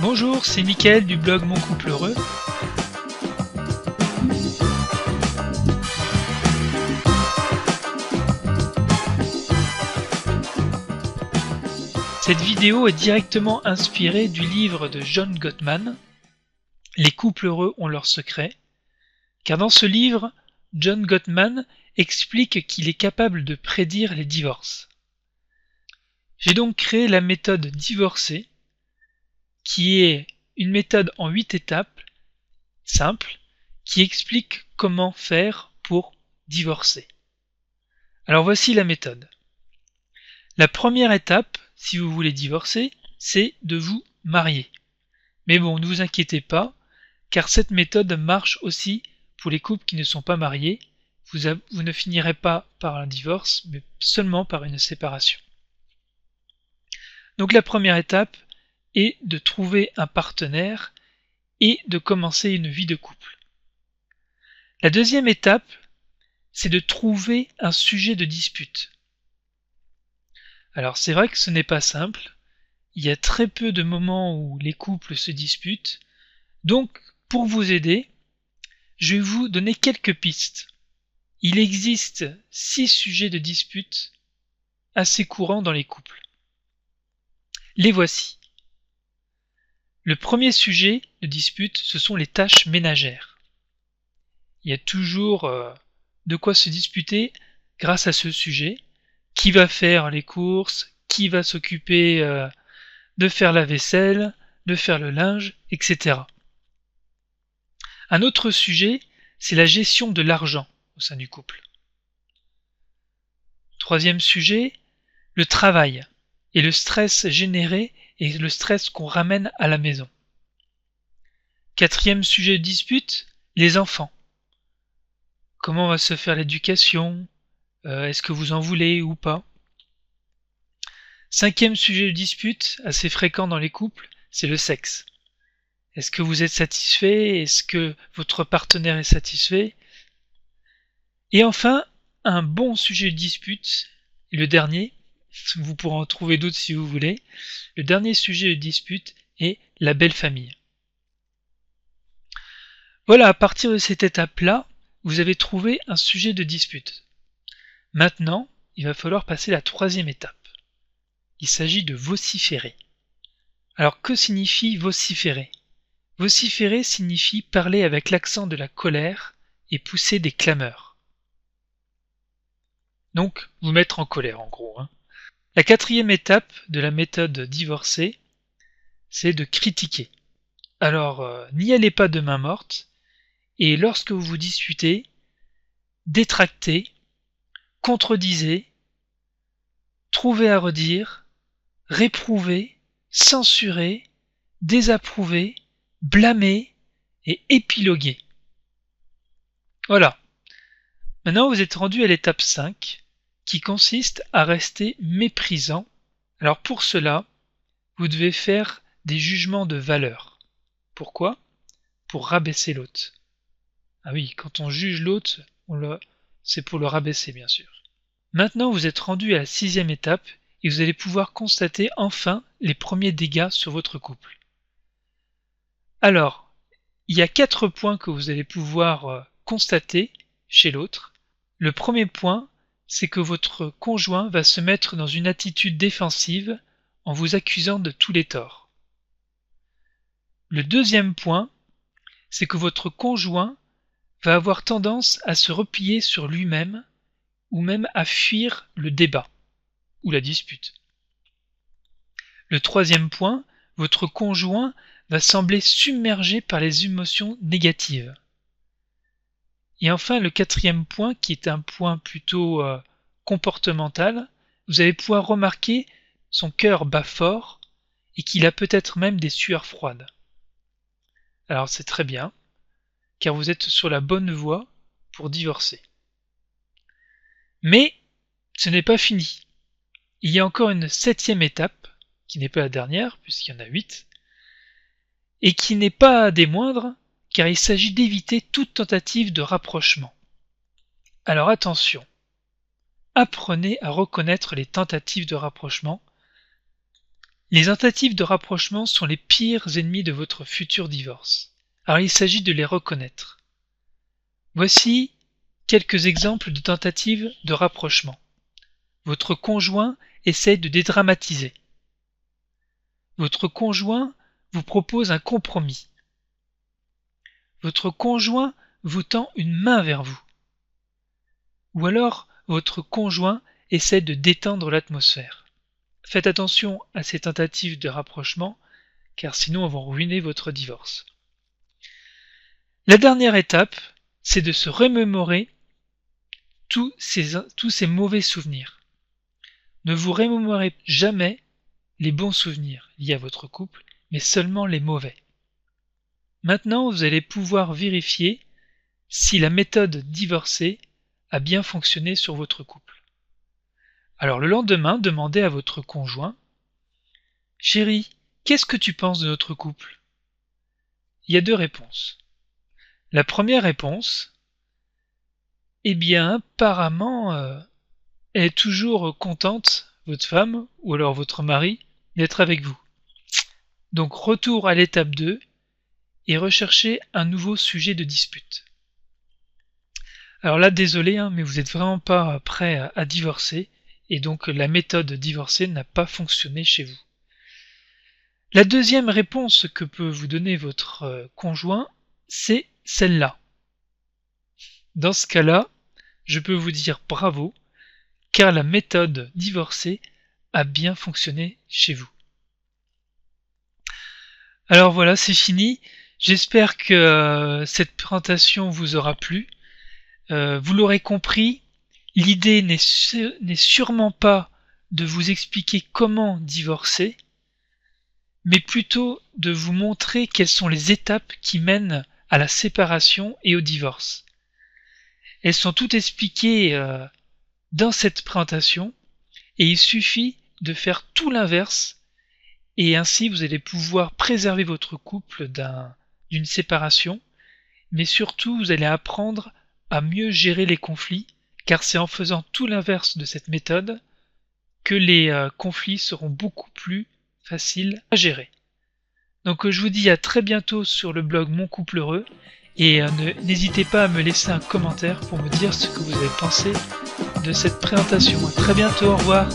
Bonjour, c'est Mickaël du blog Mon Couple Heureux. Cette vidéo est directement inspirée du livre de John Gottman, Les couples heureux ont leurs secrets, car dans ce livre, John Gottman explique qu'il est capable de prédire les divorces. J'ai donc créé la méthode Divorcer, qui est une méthode en 8 étapes, simple, qui explique comment faire pour divorcer. Alors voici la méthode. La première étape, si vous voulez divorcer, c'est de vous marier. Mais bon, ne vous inquiétez pas, car cette méthode marche aussi pour les couples qui ne sont pas mariés. Vous ne finirez pas par un divorce, mais seulement par une séparation. Donc la première étape est de trouver un partenaire et de commencer une vie de couple. La deuxième étape, c'est de trouver un sujet de dispute. Alors c'est vrai que ce n'est pas simple, il y a très peu de moments où les couples se disputent, donc pour vous aider, je vais vous donner quelques pistes. Il existe 6 sujets de dispute assez courants dans les couples. Les voici. Le premier sujet de dispute, ce sont les tâches ménagères. Il y a toujours de quoi se disputer grâce à ce sujet. Qui va faire les courses, qui va s'occuper de faire la vaisselle, de faire le linge, etc. Un autre sujet, c'est la gestion de l'argent au sein du couple. Troisième sujet, le travail et le stress généré et le stress qu'on ramène à la maison. Quatrième sujet de dispute, les enfants. Comment va se faire l'éducation? Est-ce que vous en voulez ou pas? Cinquième sujet de dispute, assez fréquent dans les couples, c'est le sexe. Est-ce que vous êtes satisfait? Est-ce que votre partenaire est satisfait? Et enfin, un bon sujet de dispute, et le dernier, vous pourrez en trouver d'autres si vous voulez, le dernier sujet de dispute est la belle famille. Voilà, à partir de cette étape-là, vous avez trouvé un sujet de dispute. Maintenant, il va falloir passer la troisième étape. Il s'agit de vociférer. Alors que signifie vociférer? Vociférer signifie parler avec l'accent de la colère et pousser des clameurs. Donc, vous mettre en colère en gros. La quatrième étape de la méthode Divorcer, c'est de critiquer. Alors, n'y allez pas de main morte, et lorsque vous vous disputez, détractez, contredisez, trouvez à redire, réprouvez, censurez, désapprouver, blâmer et épiloguer. Voilà. Maintenant, vous êtes rendu à l'étape 5, qui consiste à rester méprisant. Alors pour cela, vous devez faire des jugements de valeur. Pourquoi? Pour rabaisser l'autre. Ah oui, quand on juge l'autre, c'est pour le rabaisser bien sûr. Maintenant, vous êtes rendu à la 6e étape et vous allez pouvoir constater enfin les premiers dégâts sur votre couple. Alors, il y a 4 points que vous allez pouvoir constater chez l'autre. Le premier point, c'est que votre conjoint va se mettre dans une attitude défensive en vous accusant de tous les torts. Le deuxième point, c'est que votre conjoint va avoir tendance à se replier sur lui-même ou même à fuir le débat ou la dispute. Le troisième point, votre conjoint va sembler submergé par les émotions négatives. Et enfin, le quatrième point, qui est un point plutôt comportemental, vous allez pouvoir remarquer son cœur bat fort et qu'il a peut-être même des sueurs froides. Alors c'est très bien, car vous êtes sur la bonne voie pour divorcer. Mais ce n'est pas fini. Il y a encore une 7e étape, qui n'est pas la dernière, puisqu'il y en a 8, et qui n'est pas des moindres, car il s'agit d'éviter toute tentative de rapprochement. Alors attention, apprenez à reconnaître les tentatives de rapprochement, Les tentatives de rapprochement sont les pires ennemis de votre futur divorce. Alors il s'agit de les reconnaître. Voici quelques exemples de tentatives de rapprochement. Votre conjoint essaie de dédramatiser. Votre conjoint vous propose un compromis. Votre conjoint vous tend une main vers vous. Ou alors, votre conjoint essaie de détendre l'atmosphère. Faites attention à ces tentatives de rapprochement, car sinon elles vont ruiner votre divorce. La dernière étape, c'est de se remémorer tous ces mauvais souvenirs. Ne vous remémorez jamais les bons souvenirs liés à votre couple, mais seulement les mauvais. Maintenant, vous allez pouvoir vérifier si la méthode divorcée a bien fonctionné sur votre couple. Alors le lendemain, demandez à votre conjoint « Chérie, qu'est-ce que tu penses de notre couple ?» Il y a deux réponses. La première réponse, eh bien apparemment, elle est toujours contente, votre femme, ou alors votre mari, d'être avec vous. Donc retour à l'étape 2 et recherchez un nouveau sujet de dispute. Alors là, désolé, mais vous n'êtes vraiment pas prêt à divorcer, et donc la méthode divorcée n'a pas fonctionné chez vous. La deuxième réponse que peut vous donner votre conjoint, c'est celle-là. Dans ce cas-là, je peux vous dire bravo, car la méthode divorcée a bien fonctionné chez vous. Alors voilà, c'est fini. J'espère que cette présentation vous aura plu. Vous l'aurez compris, l'idée n'est sûrement pas de vous expliquer comment divorcer, mais plutôt de vous montrer quelles sont les étapes qui mènent à la séparation et au divorce. Elles sont toutes expliquées dans cette présentation et il suffit de faire tout l'inverse et ainsi vous allez pouvoir préserver votre couple d'une séparation, mais surtout vous allez apprendre à mieux gérer les conflits, car c'est en faisant tout l'inverse de cette méthode que les conflits seront beaucoup plus faciles à gérer. Donc je vous dis à très bientôt sur le blog Mon Couple Heureux, et n'hésitez pas à me laisser un commentaire pour me dire ce que vous avez pensé de cette présentation. À très bientôt, au revoir.